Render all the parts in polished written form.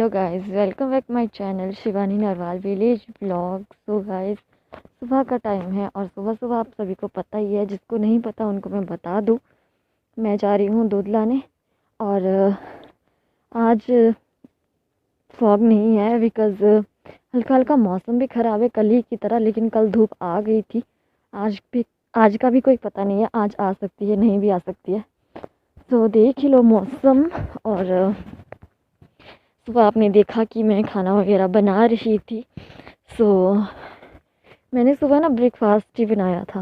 Hello guys, welcome back my channel Shivani Narwal village blog. So guys, सुबह का time है और सुबह सुबह आप सभी को पता ही है, जिसको नहीं पता उनको मैं बता दूं। मैं जा रही हूँ दूध लाने और आज फॉग नहीं है बिकॉज़ हल्का हल्का मौसम भी ख़राब है कल ही की तरह, लेकिन कल धूप आ गई थी। आज का भी कोई पता नहीं है, आज आ सकती है नहीं भी आ सकती है। तो देख ही लो मौसम। और सुबह आपने देखा कि मैं खाना वगैरह बना रही थी। सो मैंने सुबह ना ब्रेकफास्ट ही बनाया था।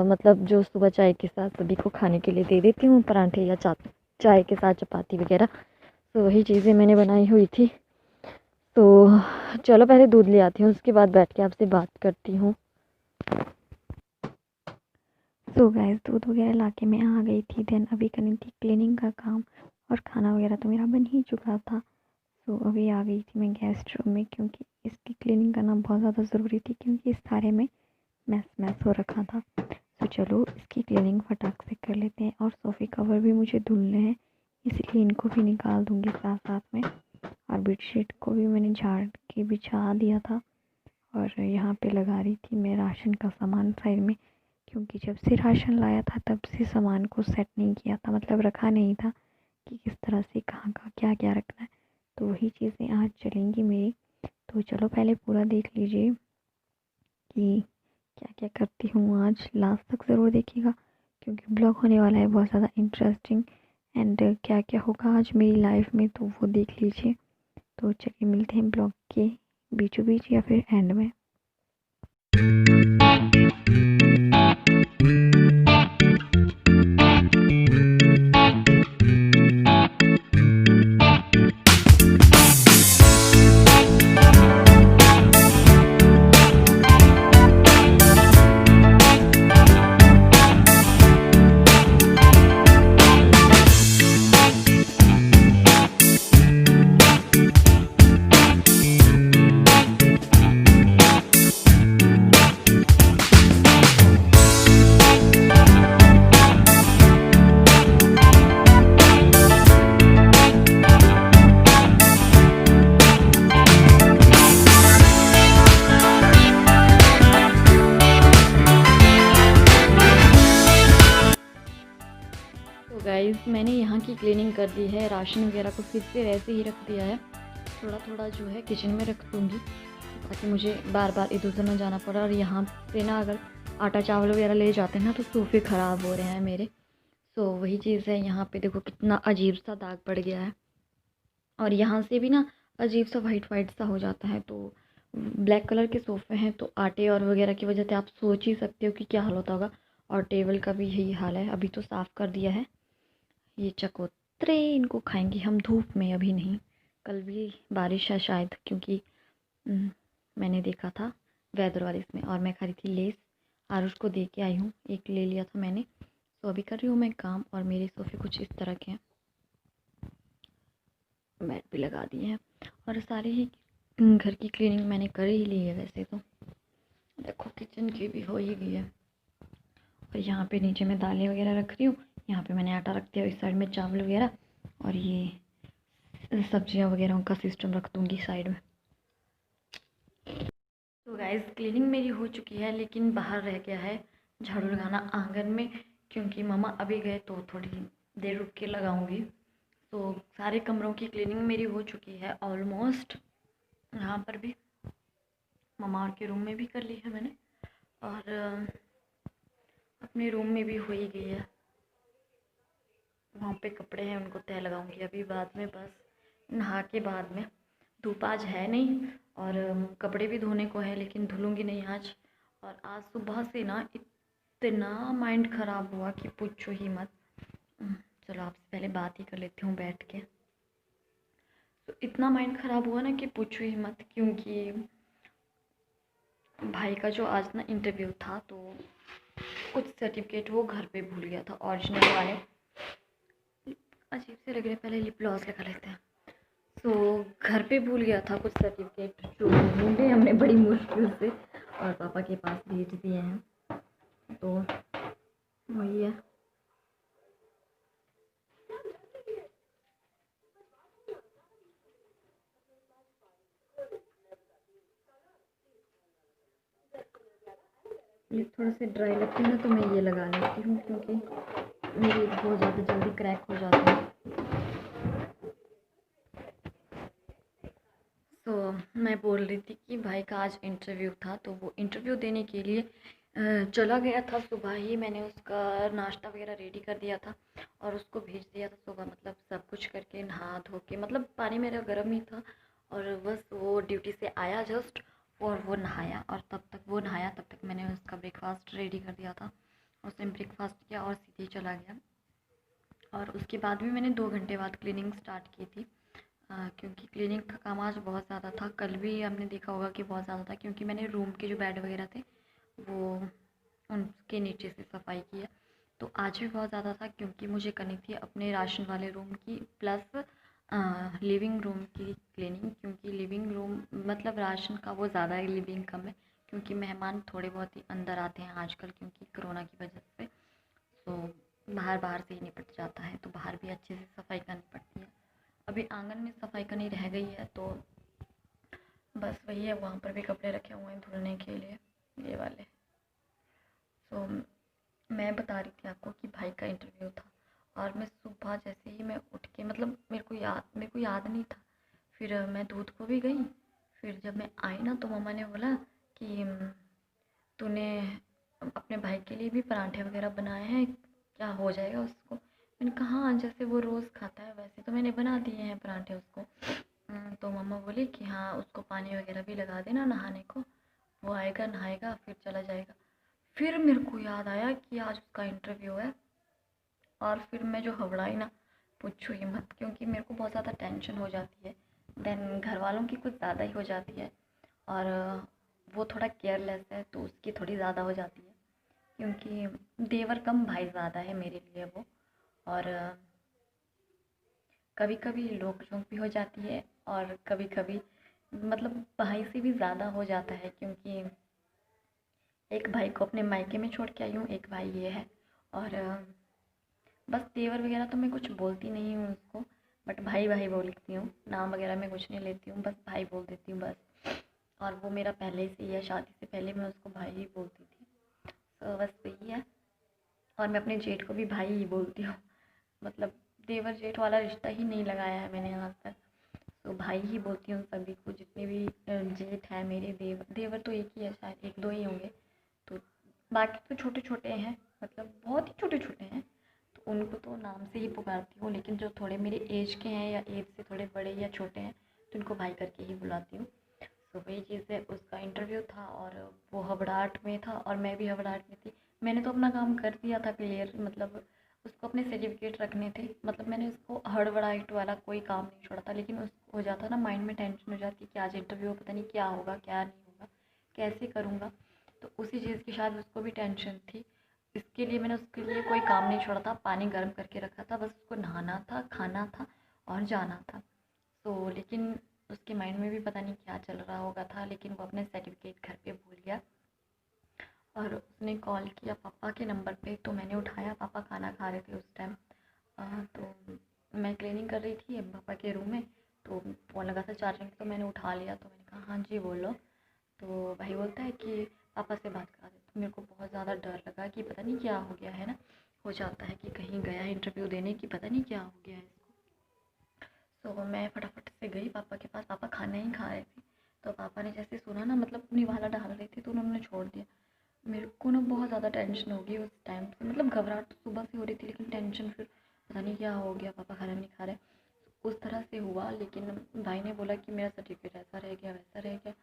मतलब जो सुबह चाय के साथ सभी को खाने के लिए दे देती हूँ, परांठे या चाय के साथ चपाती वगैरह। तो वही चीज़ें मैंने बनाई हुई थी। तो चलो पहले दूध ले आती हूँ, उसके बाद बैठ के आपसे बात करती हूँ। सो गाइस, दूध वगैरह ला के मैं आ गई थी। देन अभी करनी थी क्लीनिंग का काम और खाना वगैरह तो मेरा बन ही चुका था। तो अभी आ गई थी मैं गेस्ट रूम में, क्योंकि इसकी क्लीनिंग करना बहुत ज़्यादा ज़रूरी थी, क्योंकि इस सारे में मैस हो रखा था। तो चलो इसकी क्लीनिंग फटाक से कर लेते हैं। और सोफ़े कवर भी मुझे धुलने हैं, इसलिए इनको भी निकाल दूँगी साथ साथ में। और बेडशीट को भी मैंने झाड़ के बिछा दिया था। और यहाँ पे लगा रही थी मैं राशन का सामान साइड में, क्योंकि जब से राशन लाया था तब से सामान को सेट नहीं किया था, मतलब रखा नहीं था कि किस तरह से कहाँ का क्या क्या रखना है। तो वही चीज़ें आज चलेंगी मेरी। तो चलो पहले पूरा देख लीजिए कि क्या क्या करती हूँ आज। लास्ट तक ज़रूर देखिएगा, क्योंकि ब्लॉग होने वाला है बहुत ज़्यादा इंटरेस्टिंग। एंड क्या क्या होगा आज मेरी लाइफ में तो वो देख लीजिए। तो चलिए मिलते हैं ब्लॉग के बीचों बीच या फिर एंड में। तो गाइज़, मैंने यहाँ की क्लीनिंग कर दी है। राशन वगैरह को फिर से वैसे ही रख दिया है। थोड़ा थोड़ा जो है किचन में रख दूँगी, ताकि मुझे बार बार इधर उधर ना जाना पड़े। और यहाँ पे ना अगर आटा चावल वगैरह ले जाते हैं ना तो सोफ़े ख़राब हो रहे हैं मेरे। तो वही चीज़ है। यहाँ पे देखो कितना अजीब सा दाग पड़ गया है, और यहाँ से भी ना अजीब सा वाइट वाइट सा हो जाता है। तो ब्लैक कलर के सोफ़े हैं, तो आटे और वगैरह की वजह से आप सोच ही सकते हो कि क्या हाल होता होगा। और टेबल का भी यही हाल है। अभी तो साफ़ कर दिया है। ये चकोतरे इनको खाएंगे हम धूप में, अभी नहीं। कल भी बारिश है शायद, क्योंकि मैंने देखा था वेदर वाले इसमें, और मैं खरीदी थी लेस। आरुष को दे के आई हूँ, एक ले लिया था मैंने। तो अभी कर रही हूँ मैं काम। और मेरे सोफ़े कुछ इस तरह के हैं। मैट भी लगा दिए हैं और सारे ही घर की क्लीनिंग मैंने कर ही ली है वैसे तो। देखो किचन की भी हो ही गई है। और यहाँ पे नीचे मैं दालें वगैरह रख रही हूँ। यहाँ पे मैंने आटा रख दिया, इस साइड में चावल वगैरह, और ये सब्जियाँ वगैरह का सिस्टम रख दूँगी साइड में। तो गाइस, क्लीनिंग मेरी हो चुकी है, लेकिन बाहर रह गया है झाड़ू लगाना आंगन में, क्योंकि मामा अभी गए तो थोड़ी देर रुक के लगाऊंगी। तो सारे कमरों की क्लीनिंग मेरी हो चुकी है ऑलमोस्ट। यहाँ पर भी मामा और के रूम में भी कर ली है मैंने, और अपने रूम में भी हो ही गई है। वहाँ पे कपड़े हैं, उनको तह लगाऊंगी अभी बाद में, बस नहा के बाद में। धूप आज है नहीं, और कपड़े भी धोने को है, लेकिन धुलूँगी नहीं आज। और आज सुबह से ना इतना माइंड ख़राब हुआ कि पूछो ही मत। चलो आपसे पहले बात ही कर लेती हूँ बैठ के। तो इतना माइंड ख़राब हुआ ना कि पूछो ही मत, क्योंकि भाई का जो आज ना इंटरव्यू था, तो कुछ सर्टिफिकेट वो घर पे भूल गया था ओरिजिनल वाले। अजीब से लग रहे, पहले लिप ग्लॉस लगा लेते हैं। तो घर पे भूल गया था कुछ सर्टिफिकेट, जो ढूंढे हमने बड़ी मुश्किल से, और पापा के पास भेज दिए हैं। तो वही है। लिप थोड़ा से ड्राई लगते हैं ना, तो मैं ये लगा लेती हूँ क्योंकि मेरी बहुत ज़्यादा जल्दी क्रैक हो जाती है। तो मैं बोल रही थी कि भाई का आज इंटरव्यू था, तो वो इंटरव्यू देने के लिए चला गया था। सुबह ही मैंने उसका नाश्ता वगैरह रेडी कर दिया था और उसको भेज दिया था सुबह, मतलब सब कुछ करके नहा धो के, मतलब पानी मेरा गर्म ही था और बस वो ड्यूटी से आया जस्ट और वो नहाया, और तब तक वो नहाया तब तक मैंने उसका ब्रेकफास्ट रेडी कर दिया था। उसने ब्रेकफास्ट किया और सीधे चला गया। और उसके बाद भी मैंने 2 घंटे बाद क्लीनिंग स्टार्ट की थी, क्योंकि क्लीनिंग का काम आज बहुत ज़्यादा था। कल भी हमने देखा होगा कि बहुत ज़्यादा था, क्योंकि मैंने रूम के जो बेड वगैरह थे वो उनके नीचे से सफाई की है। तो आज भी बहुत ज़्यादा था क्योंकि मुझे करनी थी अपने राशन वाले रूम की प्लस लिविंग रूम की क्लीनिंग, क्योंकि लिविंग रूम मतलब राशन का वो ज़्यादा है, लिविंग कम है, क्योंकि मेहमान थोड़े बहुत ही अंदर आते हैं आजकल क्योंकि कोरोना की वजह से। तो बाहर बाहर से ही निपट जाता है, तो बाहर भी अच्छे से सफाई करनी पड़ती है। अभी आंगन में सफाई करनी रह गई है, तो बस वही है। वहाँ पर भी कपड़े रखे हुए हैं धुलने के लिए, ये वाले। तो मैं बता रही थी आपको कि भाई का इंटरव्यू था और मैं सुबह जैसे ही मैं उठ के, मतलब मेरे को याद नहीं था। फिर मैं दूध को भी गई। फिर जब मैं आई ना तो मम्मा ने बोला कि तूने अपने भाई के लिए भी पराठे वगैरह बनाए हैं, क्या हो जाएगा उसको? मैंने कहा हाँ, जैसे वो रोज़ खाता है वैसे तो मैंने बना दिए हैं पराठे उसको। तो मम्मा बोली कि हाँ, उसको पानी वगैरह भी लगा देना नहाने को, वो आएगा नहाएगा फिर चला जाएगा। फिर मेरे को याद आया कि आज उसका इंटरव्यू है, और फिर मैं जो घबराई ना, पूछो ही मत, क्योंकि मेरे को बहुत ज़्यादा टेंशन हो जाती है। देन घर वालों की कुछ ज़्यादा ही हो जाती है, और वो थोड़ा केयरलेस है तो उसकी थोड़ी ज़्यादा हो जाती है, क्योंकि देवर कम भाई ज़्यादा है मेरे लिए वो। और कभी कभी नोक झोंक भी हो जाती है, और कभी कभी मतलब भाई से भी ज़्यादा हो जाता है, क्योंकि एक भाई को अपने मायके में छोड़ के आई हूँ, एक भाई ये है। और बस देवर वगैरह तो मैं कुछ बोलती नहीं हूँ उसको, बट भाई भाई बोलती हूँ, नाम वगैरह मैं कुछ नहीं लेती हूँ, बस भाई बोल देती हूँ बस। और वो मेरा पहले से ही है, शादी से पहले मैं उसको भाई ही बोलती थी। तो बस वही है। और मैं अपने जेठ को भी भाई ही बोलती हूँ, मतलब देवर जेठ वाला रिश्ता ही नहीं लगाया है मैंने आज तक। तो भाई ही बोलती हूँ सभी को, जितने भी जेठ है मेरे। देवर तो एक ही है, शायद एक दो ही होंगे। तो बाकी तो छोटे छोटे हैं, मतलब बहुत ही छोटे छोटे हैं, तो उनको तो नाम से ही पुकारती हूँ। लेकिन जो थोड़े मेरे एज के हैं या एज से थोड़े बड़े या छोटे हैं, तो उनको भाई करके ही बुलाती हूँ। तो वही चीज़ है। उसका इंटरव्यू था और वो घबराहट में था और मैं भी घबराहट में थी। मैंने तो अपना काम कर दिया था क्लियर, मतलब उसको अपने सर्टिफिकेट रखने थे, मतलब मैंने उसको हड़बड़ाहट वाला कोई काम नहीं छोड़ा था। लेकिन उसको हो जाता ना, माइंड में टेंशन हो जाती कि आज इंटरव्यू, पता नहीं क्या होगा क्या नहीं होगा, कैसे करूँगा। तो उसी चीज़ की शायद उसको भी टेंशन थी, इसके लिए मैंने उसके लिए कोई काम नहीं छोड़ा था। पानी गर्म करके रखा था, बस उसको नहाना था, खाना था और जाना था। तो लेकिन उसके माइंड में भी पता नहीं क्या चल रहा होगा था, लेकिन वो अपने सर्टिफिकेट घर पे भूल गया। और उसने कॉल किया पापा के नंबर पे, तो मैंने उठाया। पापा खाना खा रहे थे उस टाइम। तो मैं क्लीनिंग कर रही थी पापा के रूम में, तो फ़ोन लगा था चार्जिंग, तो मैंने उठा लिया। तो मैंने कहा हाँ जी बोलो। तो भाई बोलता है कि पापा से बात करा दे। तो मेरे को बहुत ज़्यादा डर लगा कि पता नहीं क्या हो गया है ना, हो जाता है कि कहीं गया है इंटरव्यू देने की, पता नहीं क्या हो गया है इसको। तो मैं फटाफट से गई पापा के पास। पापा खाना ही खा रहे थे, तो पापा ने जैसे सुना ना, मतलब निवाला डाल रहे थे, तो उन्होंने छोड़ दिया। मेरे को ना बहुत ज़्यादा टेंशन हो गई उस टाइम से, मतलब घबराहट तो सुबह से हो रही थी, लेकिन टेंशन फिर पता नहीं क्या हो गया, पापा खाना नहीं खा रहे, उस तरह से हुआ। लेकिन भाई ने बोला कि मेरा सर्टिफिकेट ऐसा रह गया वैसा रह गया,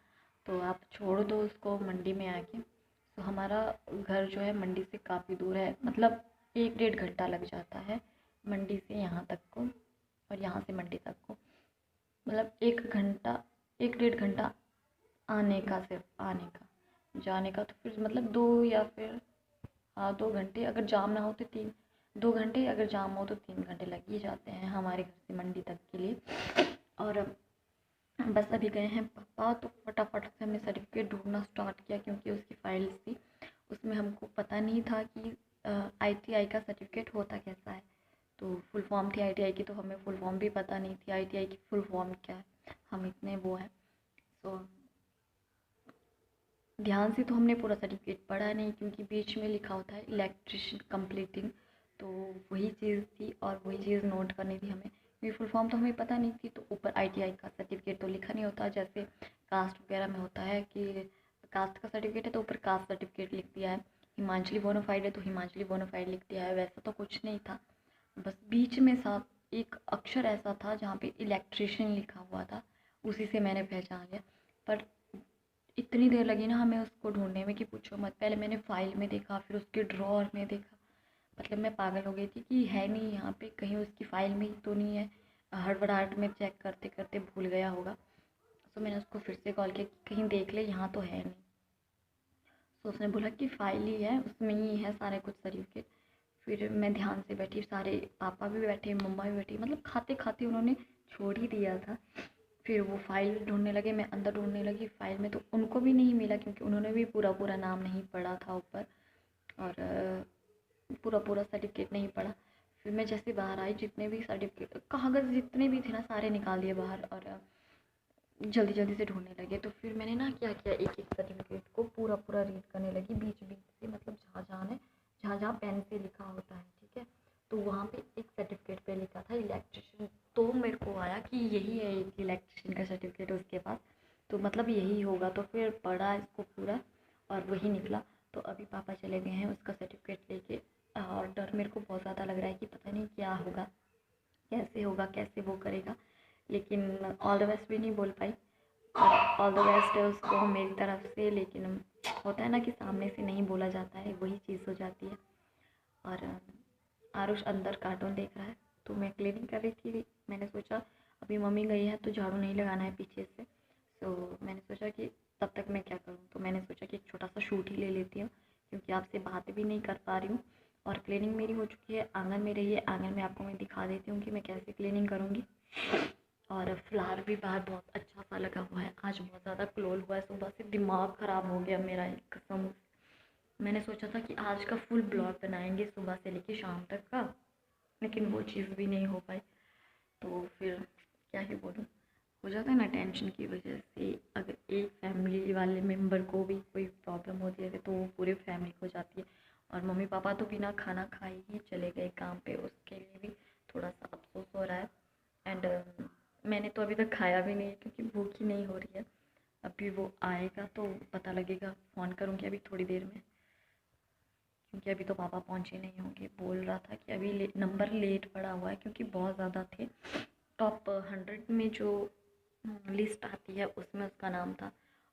तो आप छोड़ दो उसको मंडी में आके। तो हमारा घर जो है मंडी से काफ़ी दूर है, मतलब 1 डेढ़ घंटा लग जाता है मंडी से यहाँ तक को, और यहाँ से मंडी तक को, मतलब 1 घंटा, 1 डेढ़ घंटा आने का, सिर्फ आने का। जाने का तो फिर मतलब 2 या फिर हाँ 2 घंटे, अगर जाम ना हो तो 2 घंटे, अगर जाम हो तो 3 घंटे लग ही जाते हैं हमारे घर से मंडी तक के लिए। और बस अभी गए हैं पापा, तो फटाफट से हमने सर्टिफिकेट ढूंढना स्टार्ट किया, क्योंकि उसकी फाइल्स थी उसमें। हमको पता नहीं था कि आईटीआई का सर्टिफिकेट होता कैसा है। तो फुल फॉर्म थी आईटीआई की, तो हमें फुल फॉर्म भी पता नहीं थी आईटीआई की फुल फॉर्म क्या है, हम इतने वो हैं। सो ध्यान से तो हमने पूरा सर्टिफिकेट पढ़ा नहीं, क्योंकि बीच में लिखा होता है इलेक्ट्रिशियन कंप्लीटिंग, तो वही चीज़ थी और वही चीज़ नोट करनी थी हमें। ये फुल फॉर्म तो हमें पता नहीं थी, तो ऊपर ITI का सर्टिफिकेट तो लिखा नहीं होता, जैसे कास्ट वगैरह में होता है कि कास्ट का सर्टिफिकेट है तो ऊपर कास्ट सर्टिफिकेट लिख दिया है, हिमाचली बोनाफाइड है तो हिमाचली बोनाफाइड लिख दिया है। वैसा तो कुछ नहीं था, बस बीच में सा एक अक्षर ऐसा था जहाँ पे इलेक्ट्रिशियन लिखा हुआ था, उसी से मैंने पहचान लिया। पर इतनी देर लगी ना हमें उसको ढूंढने में कि पूछो मत। पहले मैंने फ़ाइल में देखा, फिर उसके ड्रॉअर में देखा, मतलब मैं पागल हो गई थी कि है नहीं यहाँ पे, कहीं उसकी फ़ाइल में ही तो नहीं है। हड़बड़ाहट में चेक करते करते भूल गया होगा। तो मैंने उसको फिर से कॉल किया कि कहीं देख ले, यहाँ तो है नहीं। तो उसने बोला कि फ़ाइल ही है, उसमें ही है सारे कुछ सर्टिफिकेट। फिर मैं ध्यान से बैठी, सारे पापा भी बैठे, मम्मा भी बैठी, मतलब खाते खाते उन्होंने छोड़ ही दिया था। फिर वो फ़ाइल ढूंढने लगे, मैं अंदर ढूंढने लगी फ़ाइल में, तो उनको भी नहीं मिला, क्योंकि उन्होंने भी पूरा पूरा नाम नहीं पढ़ा था ऊपर, और पूरा पूरा सर्टिफिकेट नहीं पढ़ा। फिर मैं जैसे बाहर आई, जितने भी सर्टिफिकेट कागज़ जितने भी थे ना सारे निकाल दिए बाहर, और जल्दी जल्दी से ढूंढने लगे। तो फिर मैंने ना क्या किया, एक एक सर्टिफिकेट को पूरा पूरा रीड करने लगी बीच बीच से, मतलब जहाँ जहाँ पेन से लिखा होता है, ठीक है। तो वहाँ पे एक सर्टिफिकेट पे लिखा था इलेक्ट्रिशियन, तो मेरे को आया कि यही है एक इलेक्ट्रिशियन का सर्टिफिकेट उसके पास, तो मतलब यही होगा। तो फिर पढ़ा इसको पूरा और वही निकला। तो अभी पापा चले गए हैं उसका सर्टिफिकेट लेके, और डर मेरे को बहुत ज़्यादा लग रहा है कि पता नहीं क्या होगा, कैसे होगा, कैसे वो करेगा। लेकिन ऑल द बेस्ट भी नहीं बोल पाई, ऑल द बेस्ट है उसको मेरी तरफ से। लेकिन होता है ना कि सामने से नहीं बोला जाता है, वही चीज़ हो जाती है। और आरुष अंदर कार्टून देख रहा है, तो मैं क्लीनिंग कर रही थी। मैंने सोचा अभी मम्मी गई है तो झाड़ू नहीं लगाना है पीछे से, तो मैंने सोचा कि तब तक मैं क्या करूँ, तो मैंने सोचा कि एक छोटा सा शूट ही ले लेती हूँ, क्योंकि आपसे बात भी नहीं कर पा रही हूँ। और क्लीनिंग मेरी हो चुकी है, आंगन में रही है, आंगन में आपको मैं दिखा देती हूँ कि मैं कैसे क्लीनिंग करूँगी। और फ्लावर भी बाहर बहुत अच्छा सा लगा हुआ है, आज बहुत ज़्यादा क्लोल हुआ है, सुबह से दिमाग ख़राब हो गया मेरा, एक कसम। मैंने सोचा था कि आज का फुल ब्लॉग बनाएंगे सुबह से लेके शाम तक का, लेकिन वो चीज़ भी नहीं हो पाई। तो फिर क्या ही बोलूँ, हो जाता है ना टेंशन की वजह से, अगर एक फैमिली वाले मेम्बर को भी कोई प्रॉब्लम होती है तो वो पूरे फैमिली को जाती है। और मम्मी पापा तो बिना खाना खाए ही चले गए काम पे, उसके लिए भी थोड़ा सा अफसोस हो रहा है। एंड मैंने तो अभी तक खाया भी नहीं है, क्योंकि भूख ही नहीं हो रही है। अभी वो आएगा तो पता लगेगा, फ़ोन करूँगी अभी थोड़ी देर में, क्योंकि अभी तो पापा पहुँचे नहीं होंगे। बोल रहा था कि अभी नंबर लेट पड़ा हुआ है, क्योंकि बहुत ज़्यादा थे। टॉप 100 में जो लिस्ट आती है उसमें उसका नाम था,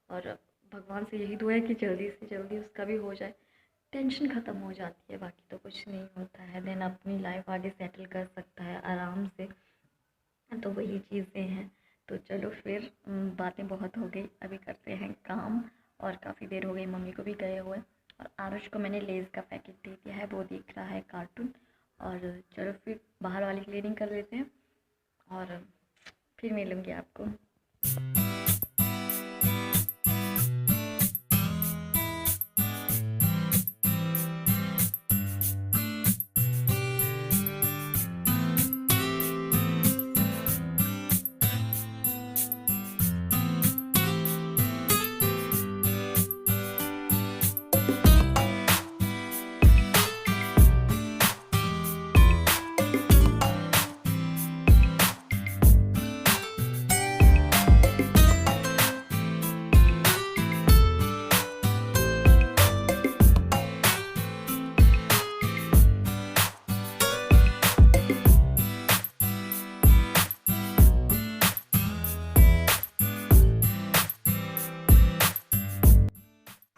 और भगवान से यही दुआ है कि जल्दी से जल्दी उसका भी हो जाए, टेंशन ख़त्म हो जाती है। बाकी तो कुछ नहीं होता है, देन अपनी लाइफ आगे सेटल कर सकता है आराम से। तो वही चीज़ें हैं। तो चलो फिर बातें बहुत हो गई, अभी करते हैं काम। और काफ़ी देर हो गई मम्मी को भी गए हुए, और आरुष को मैंने लेज़ का पैकेट दे दिया है, वो देख रहा है कार्टून। और चलो फिर बाहर वाली क्लीनिंग कर लेते हैं, और फिर मिलूँगी आपको।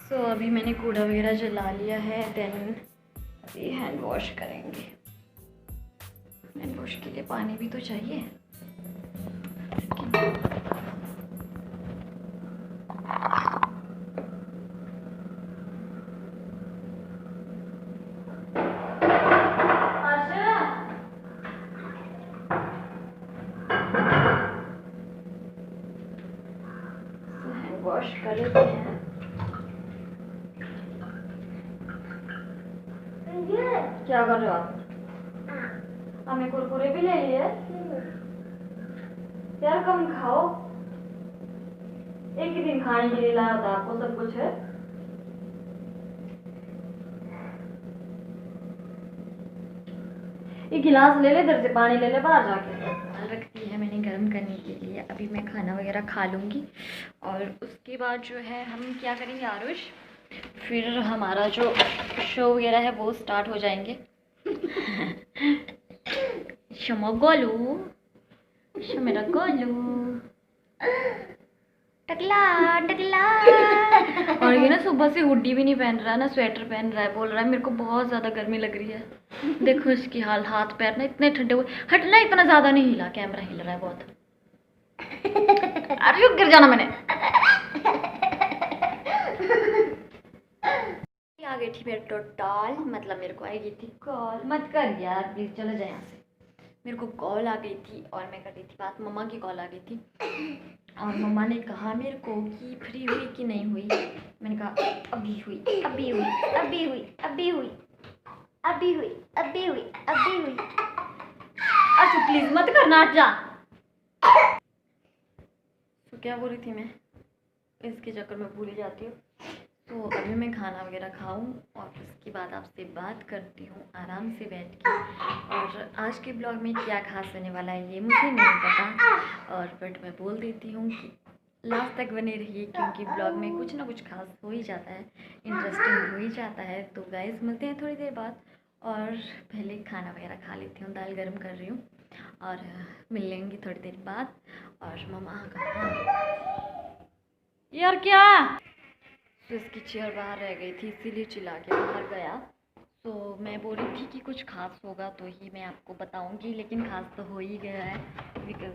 सो अभी मैंने कूड़ा वगैरह जला लिया है, देन अभी हैंड वॉश करेंगे। हैंड वॉश के लिए पानी भी तो चाहिए। हैंड वॉश कर लेते हैं। क्या कर रहे हो आप? हमें कुरकुरे भी ले लिए यार, कम खाओ, एक ही दिन खाने के लिए लाया था आपको सब कुछ है। ये गिलास ले ले, इधर से पानी ले ले बाहर जाके। दाल रख दी है मैंने गर्म करने के लिए, अभी मैं खाना वगैरह खा लूँगी और उसके बाद जो है हम क्या करेंगे आरुष, फिर हमारा जो शो वगैरह है वो स्टार्ट हो जाएंगे। शमो गोलू, मेरा गोलू टकला टकला। और ये ना सुबह से हुडी भी नहीं पहन रहा है ना, स्वेटर पहन रहा है, बोल रहा है मेरे को बहुत ज़्यादा गर्मी लग रही है। देखो इसकी हाल, हाथ पैर ना इतने ठंडे हुए। हटना, इतना ज़्यादा नहीं हिला, कैमरा हिल रहा है बहुत। अरे गिर जाना मैंने। आ गई थी मेरे टोटल, मतलब मेरे को आएगी थी कॉल। मत कर यार प्लीज़, चलो जाए यहाँ से। मेरे को कॉल आ गई थी और मैं कर रही थी बात, मम्मा की कॉल आ गई थी और मम्मा ने कहा मेरे को कि फ्री हुई कि नहीं हुई। मैंने कहा अभी हुई, अभी हुई, अभी हुई, अभी हुई, अभी हुई, अभी हुई, अभी हुई। अच्छा प्लीज़ मत करना, हट जा। तो क्या बोल रही थी मैं, इसके चक्कर में भूल ही जाती हूँ। तो अभी मैं खाना वगैरह खाऊं और उसके बाद आपसे बात करती हूँ आराम से बैठ के। और आज के ब्लॉग में क्या खास होने वाला है ये मुझे नहीं पता, और बट मैं बोल देती हूँ कि लास्ट तक बने रहिए, क्योंकि ब्लॉग में कुछ ना कुछ खास हो ही जाता है, इंटरेस्टिंग हो ही जाता है। तो गाइस मिलते हैं थोड़ी देर बाद, और पहले खाना वगैरह खा लेती हूँ, दाल गर्म कर रही हूँ और मिल लेंगे थोड़ी देर बाद। और मम्मा यार क्या, तो इसकी चेयर बाहर रह गई थी इसीलिए चिल्ला के बाहर गया। तो मैं बोल रही थी कि कुछ खास होगा तो ही मैं आपको बताऊंगी, लेकिन खास तो हो ही गया है, बिकॉज़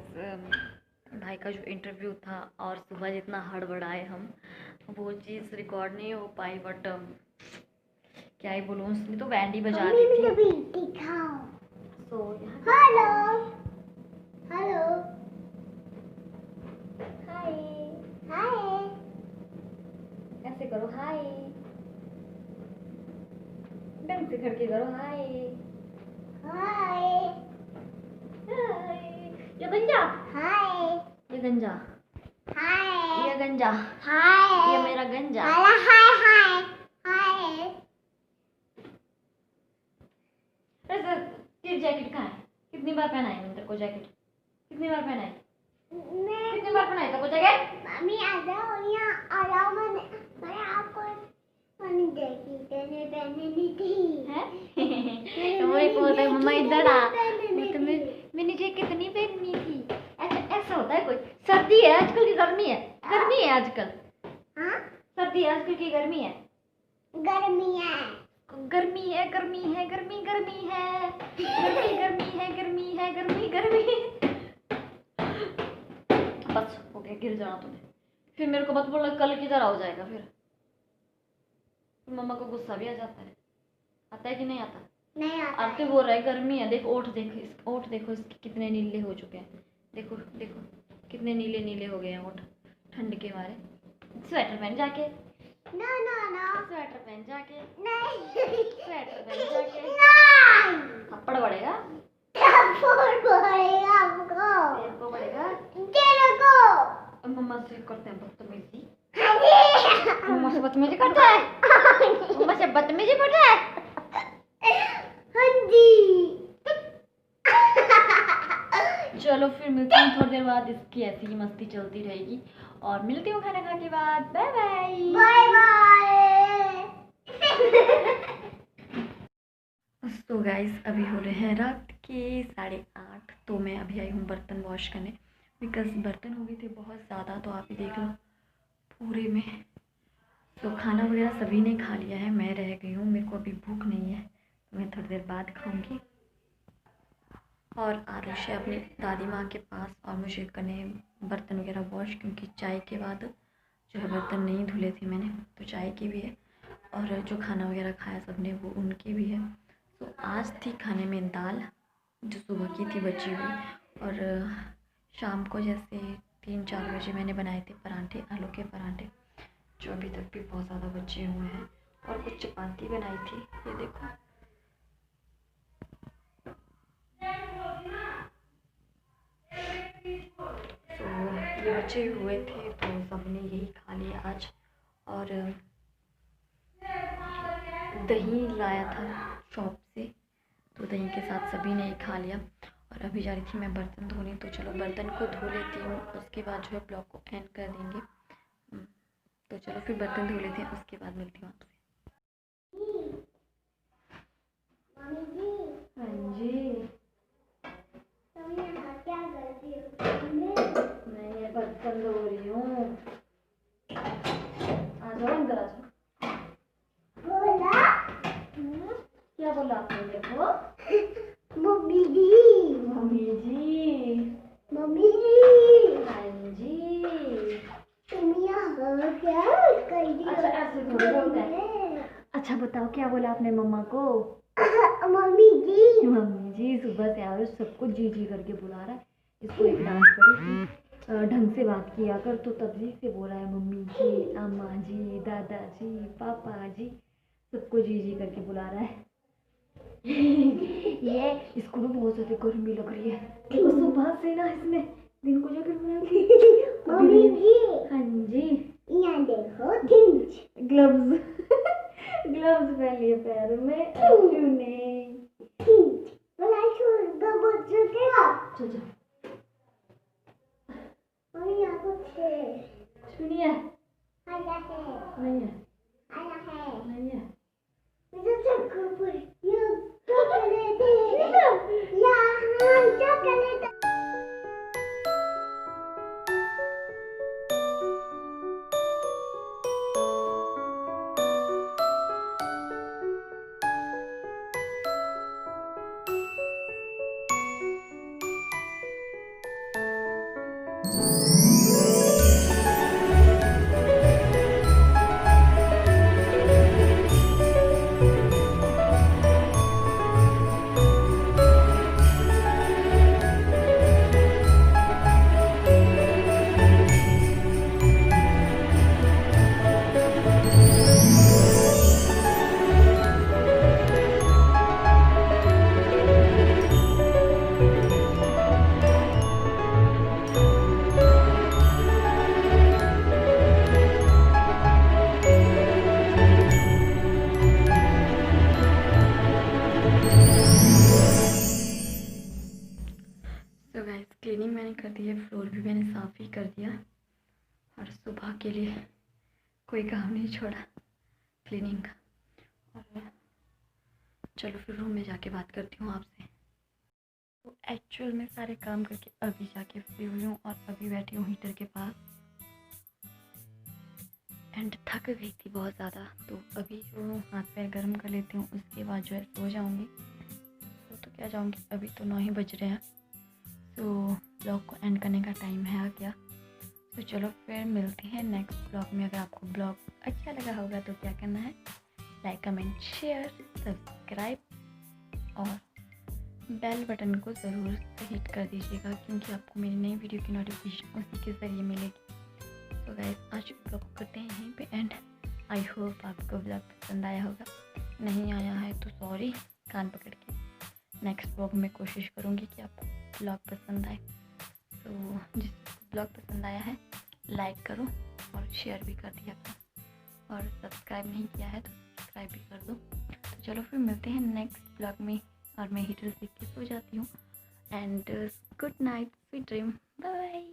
भाई का जो इंटरव्यू था और सुबह जितना हड़बड़ाए हम, वो चीज़ रिकॉर्ड नहीं हो पाई। बट क्या ही बोलूँ, उसने तो बैंड ही बजा दी थी। तो हेलो हेलो हाय हाय, ऐसे करो हाय, ढंग से करके करो हाय हाय हाय। ये गंजा हाय, ये गंजा हाय, ये गंजा हाय, ये मेरा गंजा हाय हाय हाय। तेरी जैकेट कहाँ है? कितनी बार पहनाई मैंने तेरे को जैकेट? कितनी बार पहनाई? कितनी बार पहनाई तेरे को जैकेट? मम्मी आ जाओ यहाँ, आ जाओ। मैंने आपको पहननी थी हैं? मम्मा इधर आ, मैंने जैकेट नहीं पहननी थी। ऐसा होता है कोई, सर्दी है आजकल की गर्मी है, गर्मी है आजकल। हाँ सर्दी है आजकल की गर्मी है, गर्मी है, गर्मी है, गर्मी है, गर्मी गर्मी है, गर्मी गर्मी है, गर्मी है, गर्मी गर्मी। बस हो गया, गिर जाना तूने, फिर मेरे को मत बोलना कल की तरह हो जाएगा। फिर मम्मा को गुस्सा भी आ जाता है, आता है कि नहीं आता? नहीं आता। अब तो बोल रहा है गर्मी है, देख ओठ देखो, इस ओठ देखो इसके कितने नीले हो चुके हैं। देखो देखो कितने नीले नीले हो गए हैं ओठ ठंड के मारे। स्वेटर पहन जाके, ना ना ना, स्वेटर पहन जाके, नहीं स्वेटर पहन जाके, नहीं थप्पड़ पड़ेगा, थप्पड़ पड़ेगा हमको, तेरे को पड़ेगा, तेरे को। मम्मा से करते हैं बदतमीजी, मम्मा से बदतमीजी करता है, मम्मा से बदतमीजी करता है। हाँ जी। चलो फिर मिलती हूँ थोड़ी देर बाद, इसकी ऐसी ही मस्ती चलती रहेगी और मिलती हूँ खाना खा के बाद। Bye bye bye bye. तो गाइस अभी हो रहे हैं रात के 8:30, तो मैं अभी आई हूँ बर्तन वॉश करने, बिकॉज बर्तन हो गए थे बहुत ज़्यादा, तो आप ही देख लो पूरे में। तो खाना वगैरह सभी ने खा लिया है, मैं रह गई हूँ, मेरे को अभी भूख नहीं है, तो मैं थोड़ी देर बाद खाऊंगी। और आरुष है अपनी दादी माँ के पास, और मुझे करने बर्तन वगैरह वॉश, क्योंकि चाय के बाद जो है बर्तन नहीं धुले थे मैंने, तो चाय की भी है और जो खाना वगैरह खाया सबने वो उनकी भी है। तो आज थी खाने में दाल जो सुबह की थी बची हुई, और शाम को जैसे 3-4 बजे मैंने बनाए थे पराठे, आलू के पराठे, जो अभी तक भी बहुत ज़्यादा बचे हुए हैं, और कुछ चपाती बनाई थी, ये देखो। तो ये बचे हुए थे तो सबने यही खा लिया आज। और दही लाया था शॉप से, तो दही के साथ सभी ने ही खा लिया। और अभी जा रही थी मैं बर्तन धोने, तो चलो बर्तन को धो लेती हूँ, उसके बाद जो है ब्लॉग को एंड कर देंगे। तो चलो फिर बर्तन धो लेते हैं, उसके बाद मिलती हूँ आपसे। हाँ जी, क्या करती हो? मैं ये बर्तन धो रही हूँ। आ जाओ अंदर आ जाओ। बोला क्या बोला आपने? देखो मम्मी जी, मम्मी जी। मम्मी जी, हाँ जी। तुम यहाँ क्या कर रही हो? अच्छा ऐसे थोड़ी बोलते हैं। अच्छा बताओ क्या बोला आपने मम्मा को? मम्मी जी, मम्मी जी सुबह से आयुष सबको जी जी करके बुला रहा है। इसको एक डांट पड़ी कि ढंग से बात किया कर, तो तभी से बोला है मम्मी जी, अम्मा जी, दादाजी, पापा जी, सबको जी जी करके बुला रहा है। ये इसको ना बहुत ज़्यादा गर्मी लग रही है, देखो सुबह से ना इसने दिन को जो गर्मी लग रही है। मम्मी जी, हाँ जी, यहाँ देखो थिंच, ग्लव्स ग्लव्स पहन लिए पैरों में, अच्छू ने। थिंच, बोला छोड़ दो बच्चों के साथ। चलो मम्मी यहाँ कुछ है, सुनिए, आया है, नहीं है, आया है। नहीं है। मुझे चॉकलेट, ये चॉकलेट है, यहाँ चॉकलेट। तो गाइस क्लीनिंग मैंने कर दी है, फ्लोर भी मैंने साफ़ ही कर दिया, और सुबह के लिए कोई काम नहीं छोड़ा क्लीनिंग का। और चलो फिर रूम में जाके बात करती हूँ आपसे। तो एक्चुअल में सारे काम करके अभी जाके फ्री हुई हूँ, और अभी बैठी हूँ हीटर के पास, एंड थक गई थी बहुत ज़्यादा। तो अभी जो हाथ पैर गर्म कर लेती हूँ, उसके बाद जो है सो जाऊँगी। तो क्या जाऊँगी, अभी तो 9 ही बज रहे हैं, तो ब्लॉग को एंड करने का टाइम है आ गया। तो चलो फिर मिलते हैं नेक्स्ट ब्लॉग में। अगर आपको ब्लॉग अच्छा लगा होगा तो क्या करना है, लाइक कमेंट शेयर सब्सक्राइब और बेल बटन को ज़रूर से हिट कर दीजिएगा, क्योंकि आपको मेरी नई वीडियो की नोटिफिकेशन उसी के ज़रिए मिलेगी। तो गाइस आज ब्लॉग को करते हैं यहीं पे एंड। आई होप आपको ब्लॉग पसंद आया होगा, नहीं आया है तो सॉरी, कान पकड़ के नेक्स्ट ब्लॉग में कोशिश करूँगी कि आपको ब्लॉग पसंद आए। तो जिसको ब्लॉग पसंद आया है लाइक करो और शेयर भी कर दिया करो, और सब्सक्राइब नहीं किया है तो सब्सक्राइब भी कर दो। तो चलो फिर मिलते हैं नेक्स्ट ब्लॉग में, और मैं हीटर सीख के सो जाती हूँ। And good night, sweet dream, bye bye.